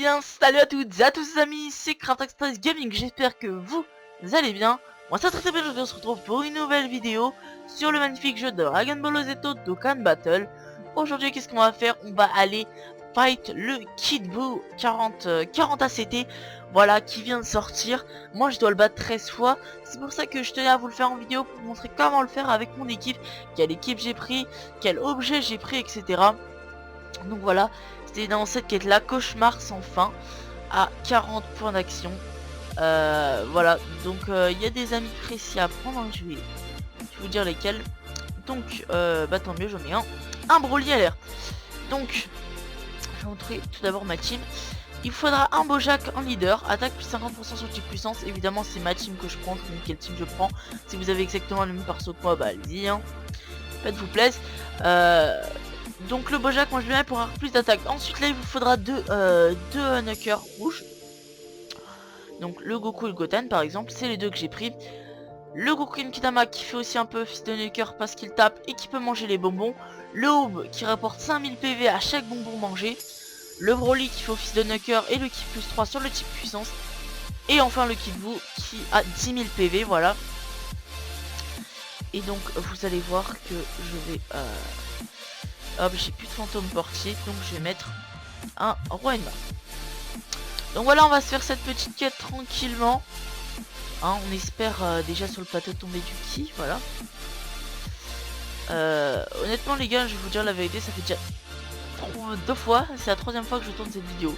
bien, salut à toutes et à tous les amis, c'est Craftaxpress Gaming, j'espère que vous allez bien. Moi ça très bien, aujourd'hui on se retrouve pour une nouvelle vidéo sur le magnifique jeu de Dragon Ball Z Dokkan Battle. Aujourd'hui qu'est-ce qu'on va faire? On va aller fight le Kid Buu 40 ACT, voilà, qui vient de sortir. Moi je dois le battre 13 fois, c'est pour ça que je tenais à vous le faire en vidéo pour vous montrer comment le faire avec mon équipe, quelle équipe j'ai pris, quel objet j'ai pris, etc. Donc voilà, c'était dans cette quête là, cauchemar sans fin, à 40 points d'action. Voilà, donc il y a des amis précis à prendre, hein, je vais vous dire lesquels. Donc bah tant mieux, j'en ai un Broly à l'air. Donc je vais vous montrer tout d'abord ma team. Il faudra un Bojack en leader, attaque plus 50% sur type puissance. Évidemment c'est ma team que je prends, je vous montre quelle team je prends. Si vous avez exactement le même perso que moi, bah allez-y, hein. Faites-vous plaisir. Donc le Bojack, moi je le mets pour avoir plus d'attaque. Ensuite là il vous faudra deux knockers rouges. Donc le Goku et le Goten par exemple, c'est les deux que j'ai pris. Le Goku Inkidama qui fait aussi un peu fils de knocker parce qu'il tape et qui peut manger les bonbons. Le Oob qui rapporte 5000 PV à chaque bonbon mangé. Le Broly qui fait office de knocker et le Ki plus 3 sur le type puissance. Et enfin le Kid Buu qui a 10 000 PV, voilà. Et donc vous allez voir que je vais... hop, j'ai plus de fantôme portier, donc je vais mettre un roi Enma. Donc voilà, on va se faire cette petite quête tranquillement. Hein, on espère déjà sur le plateau tomber du Ki, voilà. Honnêtement les gars, je vais vous dire la vérité, ça fait déjà deux fois, c'est la troisième fois que je tourne cette vidéo.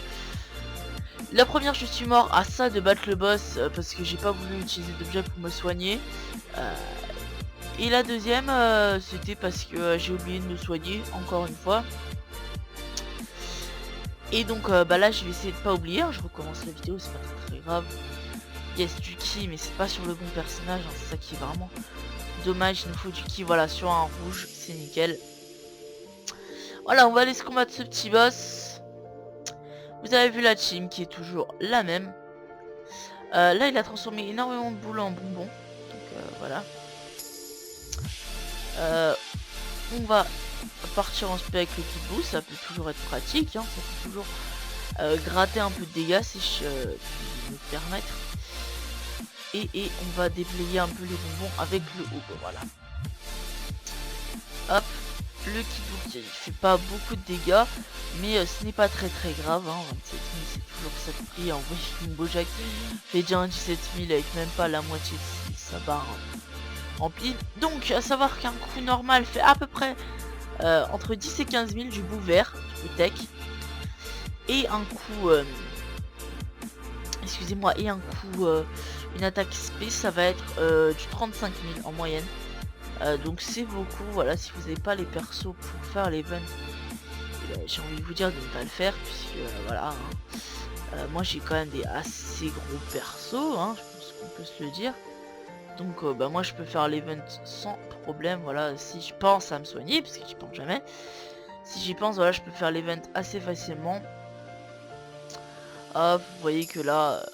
La première, je suis mort à ça de battre le boss parce que j'ai pas voulu utiliser d'objet pour me soigner. Et la deuxième, c'était parce que j'ai oublié de me soigner, encore une fois. Et donc bah là je vais essayer de pas oublier, hein, je recommence la vidéo, c'est pas très grave. Yes, du Ki, mais c'est pas sur le bon personnage, hein, c'est ça qui est vraiment dommage. Il nous faut du Ki, voilà, sur un rouge, c'est nickel. Voilà, on va aller se combattre ce petit boss. Vous avez vu la team qui est toujours la même. Là il a transformé énormément de boules en bonbons, donc voilà. On va partir en spé avec le Kid Buu, ça peut toujours être pratique, hein, ça peut toujours gratter un peu de dégâts si je puis me permettre. Et on va déblayer un peu les bonbons avec le haut, voilà. Hop, le Kid Buu qui fait pas beaucoup de dégâts, mais ce n'est pas très grave, hein, 27 000 c'est toujours ça de prix. En vrai, une Bojack fait déjà un 17 000 avec même pas la moitié de sa barre remplie. Donc à savoir qu'un coup normal fait à peu près entre 10 et 15 000 du bout vert, du tech. Et un coup excusez-moi, et un coup une attaque spé, ça va être du 35 000 en moyenne. Donc c'est beaucoup, voilà, si vous n'avez pas les persos pour faire l'event, j'ai envie de vous dire de ne pas le faire, puisque voilà, hein, moi j'ai quand même des assez gros persos, hein, je pense qu'on peut se le dire. Donc bah moi je peux faire l'event sans problème, voilà, si je pense à me soigner, parce que j'y pense jamais. Si j'y pense, voilà, je peux faire l'event assez facilement. Hop, vous voyez que là,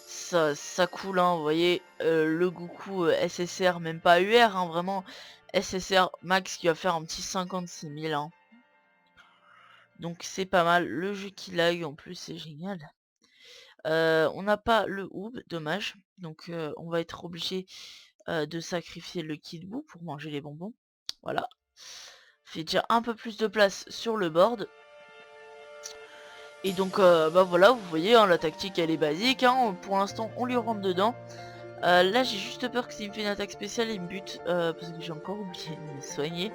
ça coule, hein, vous voyez, le Goku SSR, même pas UR, hein, vraiment, SSR max qui va faire un petit 56 000, hein. Donc c'est pas mal, le jeu qui lag en plus, c'est génial. On n'a pas le Oob, dommage, donc on va être obligé de sacrifier le Kid Buu pour manger les bonbons, voilà. Fait déjà un peu plus de place sur le board. Et donc bah voilà, vous voyez, hein, la tactique elle est basique, hein, pour l'instant on lui rentre dedans. Là j'ai juste peur que s'il me fait une attaque spéciale il me bute, parce que j'ai encore oublié de me soigner.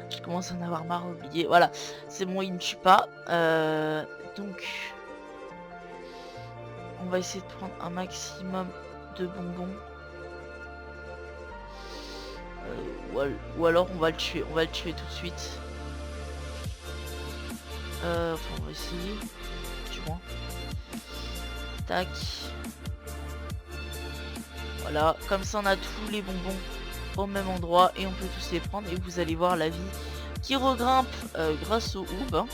Je commence à en avoir marre oublié, voilà, c'est bon, il me tue pas. Donc on va essayer de prendre un maximum de bonbons. Ou alors on va le tuer tout de suite. Enfin, on va essayer, du moins. Tac. Voilà, comme ça on a tous les bonbons au même endroit et on peut tous les prendre. Et vous allez voir la vie qui regrimpe grâce au Oob, hein.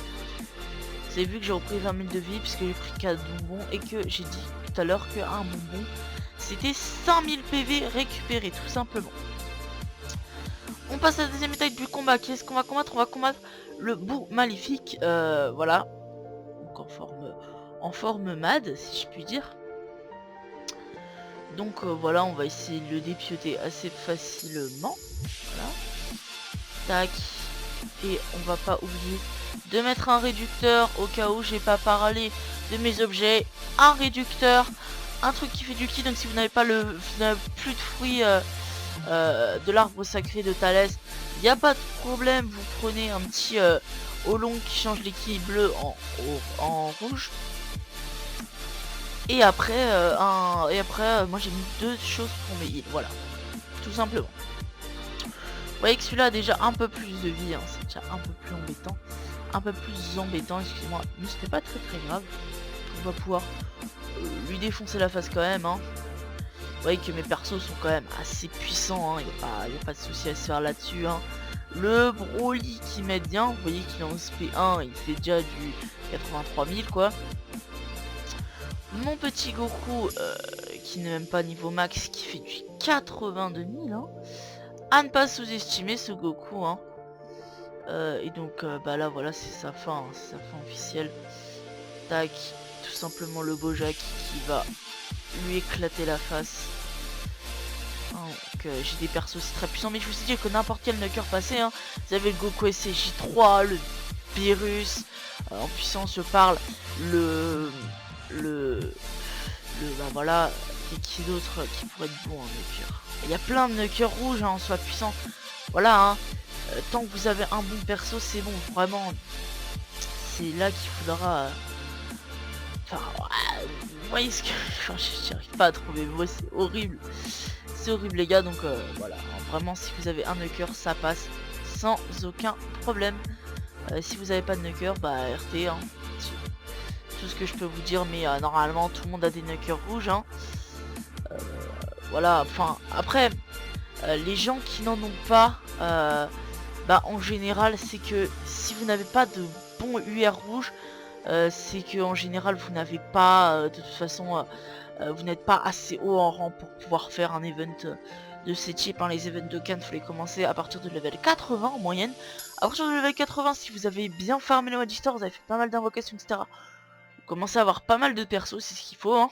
Vous avez vu que j'ai repris 20 000 de vie puisque j'ai pris 4 bonbons et que j'ai dit tout à l'heure qu'un bonbon c'était 5000 PV récupérés tout simplement. On passe à la deuxième étape du combat. Qu'est-ce qu'on va combattre? On va combattre le Buu maléfique, voilà. Donc en forme MAD, si je puis dire. Donc voilà, on va essayer de le dépioter assez facilement. Voilà. Tac. Et on va pas oublier de mettre un réducteur au cas où j'ai pas parlé de mes objets. Un réducteur, un truc qui fait du ki. Donc si vous n'avez pas vous n'avez plus de fruits de l'arbre sacré de Thalès, il n'y a pas de problème. Vous prenez un petit Olong qui change les ki bleus en rouge. Et après, moi j'ai mis 2 choses pour mes heals, voilà, tout simplement. Vous voyez que celui-là a déjà un peu plus de vie, hein. C'est déjà un peu plus embêtant, excusez-moi, mais c'était pas très grave. On va pouvoir lui défoncer la face quand même, hein. Vous voyez que mes persos sont quand même assez puissants, hein. Il n'y a pas de souci à se faire là-dessus, hein. Le Broly qui m'aide bien, vous voyez qu'il est en SP1, il fait déjà du 83 000 quoi. Mon petit Goku qui n'est même pas niveau max, qui fait du 82 000, hein. À ne pas sous-estimer ce Goku, hein. Et donc bah là voilà, c'est sa fin, hein, c'est sa fin officielle. Tac, tout simplement le Bojack qui va lui éclater la face. Hein, donc j'ai des persos aussi très puissants, mais je vous ai dit que n'importe quel Nucker passé, hein. Vous avez le Goku SCJ3, le Beerus, en puissance je parle, bah voilà, et qui d'autre qui pourrait être bon en Nucker. Il y a plein de Nucker rouges, hein, en soi puissant. Voilà, hein. Tant que vous avez un bon perso, c'est bon, vraiment. C'est là qu'il faudra. Enfin, ouais, vous voyez ce que. Enfin, j'arrive pas à trouver le mot, c'est horrible. C'est horrible, les gars, donc voilà. Vraiment, si vous avez un Nucker, ça passe sans aucun problème. Si vous avez pas de Nucker, bah RT, hein. Tout ce que je peux vous dire, mais normalement tout le monde a des Nuckers rouges, hein. Voilà, enfin après les gens qui n'en ont pas, bah en général c'est que si vous n'avez pas de bons UR rouges, c'est que en général vous n'avez pas de toute façon vous n'êtes pas assez haut en rang pour pouvoir faire un event de ces types, hein. Les events de Cannes, il faut les commencer à partir de level 80 en moyenne. À partir de level 80, si vous avez bien farmé le Magister, vous avez fait pas mal d'invocations, etc., commencer à avoir pas mal de persos, c'est ce qu'il faut, hein.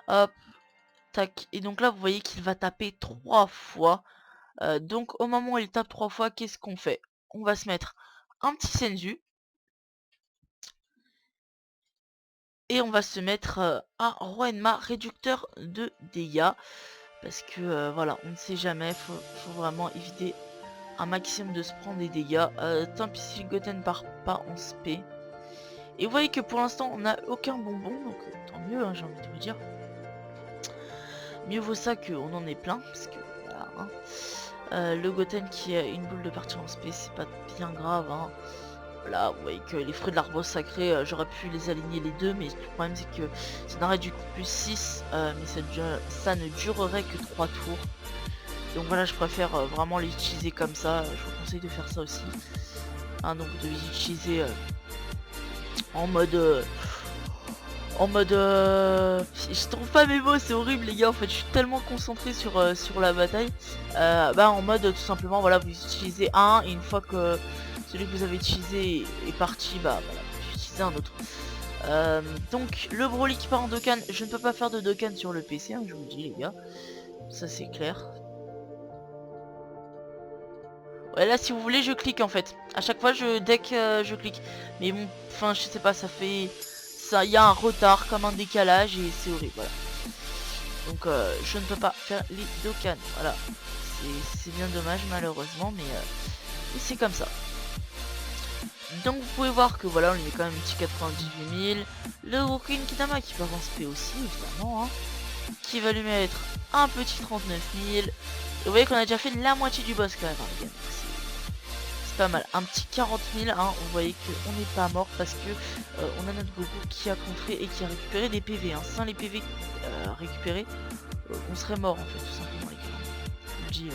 Hop, tac. Et donc là, vous voyez qu'il va taper 3 fois. Donc au moment où il tape 3 fois, qu'est-ce qu'on fait? On va se mettre un petit Senzu. Et on va se mettre un Roenma réducteur de dégâts. Parce que voilà, on ne sait jamais, faut vraiment éviter un maximum de se prendre des dégâts. Tant pis si le Goten part pas en SP. Et vous voyez que pour l'instant on n'a aucun bonbon, donc tant mieux, hein, j'ai envie de vous dire. Mieux vaut ça qu'on en ait plein, parce que voilà, hein. Le Goten qui a une boule de partie en SP, c'est pas bien grave, hein. Voilà, vous voyez que les fruits de l'arbre sacré, j'aurais pu les aligner les deux, mais le problème c'est que ça n'aurait du coup plus 6, mais ça ne durerait que 3 tours. Donc voilà, je préfère vraiment les utiliser comme ça, je vous conseille de faire ça aussi. Hein, donc de les utiliser en mode je trouve pas mes mots, c'est horrible les gars, en fait je suis tellement concentré sur, sur la bataille. Bah en mode tout simplement, voilà, vous utilisez un, et une fois que celui que vous avez utilisé est parti, bah voilà, vous utilisez un autre. Donc le Broly qui part en Dokkan, je ne peux pas faire de Dokkan sur le PC, hein, je vous le dis les gars, ça c'est clair. Ouais, là si vous voulez je clique en fait, à chaque fois dès que je clique, mais bon, enfin je sais pas, ça fait ça, il y a un retard comme un décalage et c'est horrible, voilà. Donc je ne peux pas faire les Dokkan, voilà, c'est bien dommage malheureusement, mais c'est comme ça. Donc vous pouvez voir que voilà, on lui met quand même un petit 98 000, le Roku Kidama qui va avancer aussi évidemment, hein, qui va lui mettre un petit 39 000. Et vous voyez qu'on a déjà fait la moitié du boss quand même, hein, les gars. C'est pas mal. Un petit 40 000, hein, vous voyez qu'on n'est pas mort parce que on a notre Goku qui a contré et qui a récupéré des PV. Hein. Sans les PV récupérés, on serait mort en fait, tout simplement les gars. Je vous le dis,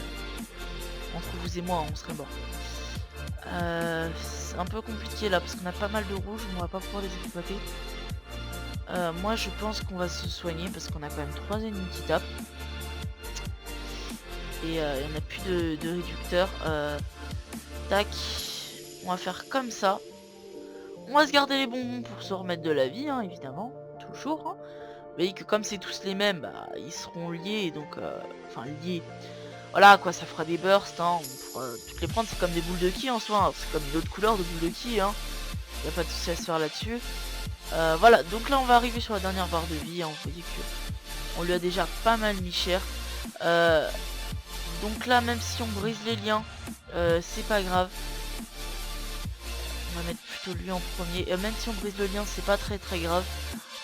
entre vous et moi, on serait mort. C'est un peu compliqué là parce qu'on a pas mal de rouges, on va pas pouvoir les exploiter. Moi je pense qu'on va se soigner parce qu'on a quand même 3 ennemis qui tapent. Et il n'y en a plus de réducteurs. Tac, on va faire comme ça. On va se garder les bonbons pour se remettre de la vie, hein, évidemment, toujours. Hein. Vous voyez que comme c'est tous les mêmes, bah, ils seront liés, et donc, enfin liés. Voilà quoi, ça fera des bursts, hein. On pourra toutes les prendre, c'est comme des boules de ki en soi, hein. C'est comme une autre couleur de boules de ki, hein. Y a pas de souci à se faire là-dessus. Voilà, donc là on va arriver sur la dernière barre de vie, hein. Vous voyez que on lui a déjà pas mal mis cher. Donc là, même si on brise les liens, c'est pas grave. On va mettre plutôt lui en premier. Même si on brise le lien, c'est pas très grave.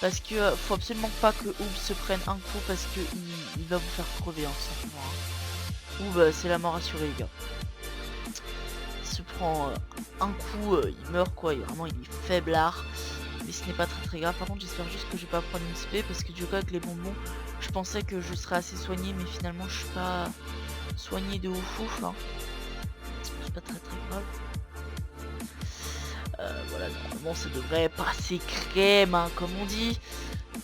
Parce que faut absolument pas que Oob se prenne un coup parce que il va vous faire crever, hein, simplement. Hein. Oob, c'est la mort assurée, les gars. Il se prend un coup, il meurt quoi. Vraiment, il est faiblard. Mais ce n'est pas très grave. Par contre, j'espère juste que je vais pas prendre une spé parce que du coup, avec les bonbons, je pensais que je serais assez soigné, mais finalement, je suis pas soigné de ouf. Hein. C'est pas très grave. Voilà, normalement ça devrait passer crème, hein, comme on dit.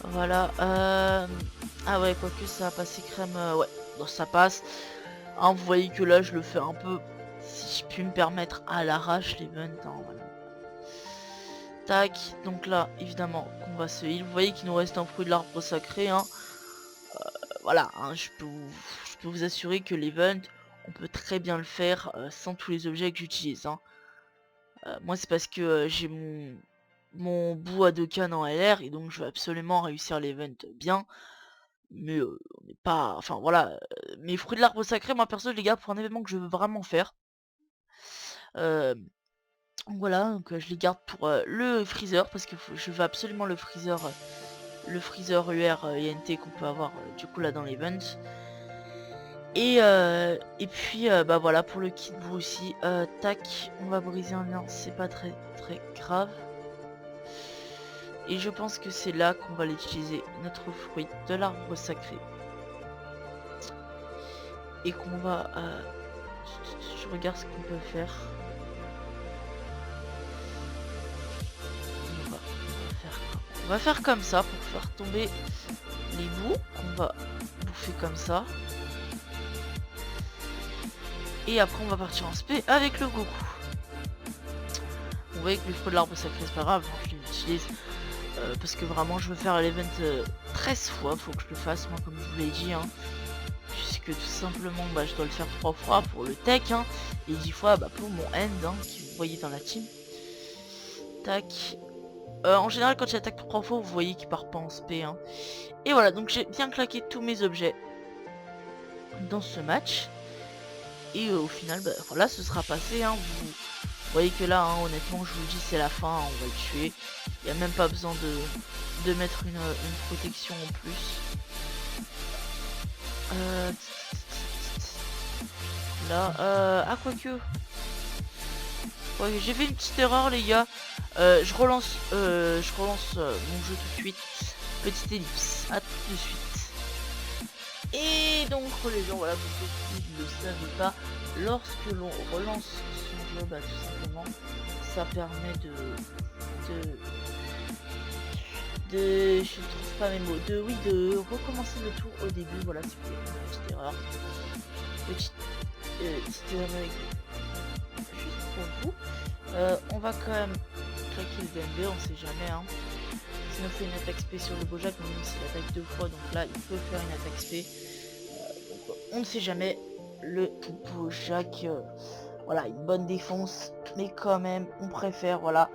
Voilà. Ah ouais, quoique ça a passé crème, ouais, donc ça passe. Hein, vous voyez que là je le fais un peu, si je puis me permettre, à l'arrache l'event. Hein, voilà. Tac, donc là évidemment qu'on va se heal. Vous voyez qu'il nous reste un fruit de l'arbre sacré. Hein. Voilà, hein, je peux vous assurer que l'event, on peut très bien le faire sans tous les objets que j'utilise. Hein. Moi c'est parce que j'ai mon bout à 2 cannes en LR et donc je veux absolument réussir l'event bien. Mais on n'est pas... Enfin voilà, mes fruits de l'arbre sacré, moi perso je les garde pour un événement que je veux vraiment faire. Voilà, donc je les garde pour le freezer parce que je veux absolument le freezer UR INT qu'on peut avoir du coup là dans l'event. Et puis bah voilà pour le kit bout aussi. Tac, on va briser un lien, c'est pas très grave. Et je pense que c'est là qu'on va l'utiliser, notre fruit de l'arbre sacré. Et qu'on va... je regarde ce qu'on peut faire. On va faire comme ça pour faire tomber les bouts. On va bouffer comme ça. Et après on va partir en spé avec le Goku. Vous voyez que le fruit de l'arbre sacré c'est pas grave, je l'utilise. Parce que vraiment je veux faire l'event 13 fois, faut que je le fasse moi comme je vous l'ai dit. Hein. Puisque tout simplement bah, je dois le faire 3 fois pour le tech. Hein, et 10 fois bah, pour mon end hein, qui vous voyez dans la team. Tac. En général quand j'attaque 3 fois vous voyez qu'il part pas en spé. Hein. Et voilà donc j'ai bien claqué tous mes objets dans ce match. Et au final bah, voilà ce sera passé. Hein, vous voyez que là hein, honnêtement je vous dis c'est la fin, hein, on va le tuer. Il n'y a même pas besoin de mettre une protection en plus. Là, ah quoique. Ouais, j'ai fait une petite erreur les gars. Je relance mon jeu tout de suite. Petite ellipse, à tout de suite. Et donc les gens, voilà, pour ceux qui ne le savent pas, lorsque l'on relance son jeu, bah tout simplement, ça permet je trouve pas mes mots, de recommencer le tour au début. Voilà, c'est une petite erreur. Petite erreur juste pour vous. On va quand même claquer le DMB, on sait jamais. Hein. Sinon, on fait une attaque spé sur le Bojack, même s'il attaque 2 fois, donc là il peut faire une attaque spé. Donc, on ne sait jamais. Le Bojack, voilà, une bonne défense, mais quand même, on préfère, voilà.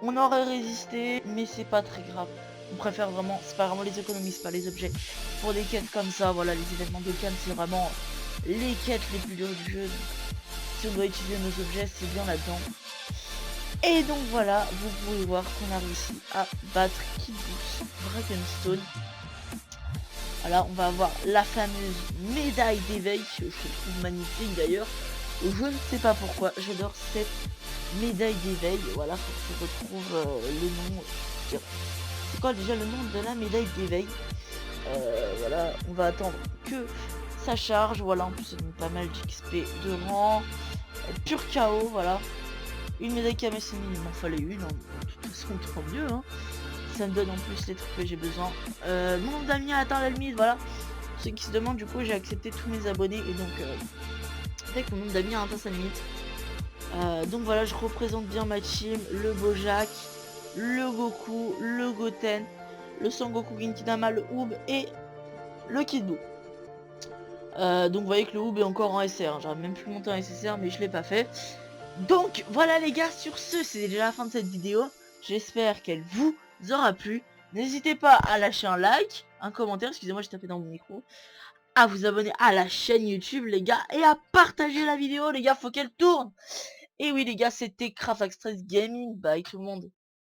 On aurait résisté, mais c'est pas très grave. On préfère vraiment, c'est pas vraiment les économies, c'est pas les objets. Pour des quêtes comme ça, voilà, les événements de Cannes, c'est vraiment les quêtes les plus dures du jeu. Donc, si on doit utiliser nos objets, c'est bien là-dedans. Et donc voilà, vous pouvez voir qu'on a réussi à battre Kid Buu, Dragonstone. Voilà, on va avoir la fameuse médaille d'éveil, que je trouve magnifique d'ailleurs. Je ne sais pas pourquoi, j'adore cette médaille d'éveil. Voilà, faut que je retrouve le nom. C'est quoi déjà le nom de la médaille d'éveil? Voilà, on va attendre que ça charge. Voilà, en plus ça donne pas mal d'XP de rang. Pur chaos, voilà. Une médaille Kamesemi, il m'en fallait une. Hein. De toute façon, tant mieux. Hein. Ça me donne en plus les trucs que j'ai besoin. Mon nombre d'amis a atteint la limite, voilà. Ceux qui se demandent, du coup, j'ai accepté tous mes abonnés. Et donc, dès que mon nombre d'amis a atteint sa limite. Donc voilà, je représente bien ma team, le Bojack. le Goku, le Goten, le Son Goku Genkidama, le Oob et le Kid Buu. Donc vous voyez que le Oob est encore en SR, j'aurais même pu monter en SSR mais je l'ai pas fait. Donc voilà les gars, sur ce c'est déjà la fin de cette vidéo, j'espère qu'elle vous aura plu. N'hésitez pas à lâcher un like, un commentaire, excusez-moi j'ai tapé dans mon micro, à vous abonner à la chaîne YouTube les gars, et à partager la vidéo les gars, faut qu'elle tourne. Et oui les gars, c'était Craft Express Gaming, bye tout le monde.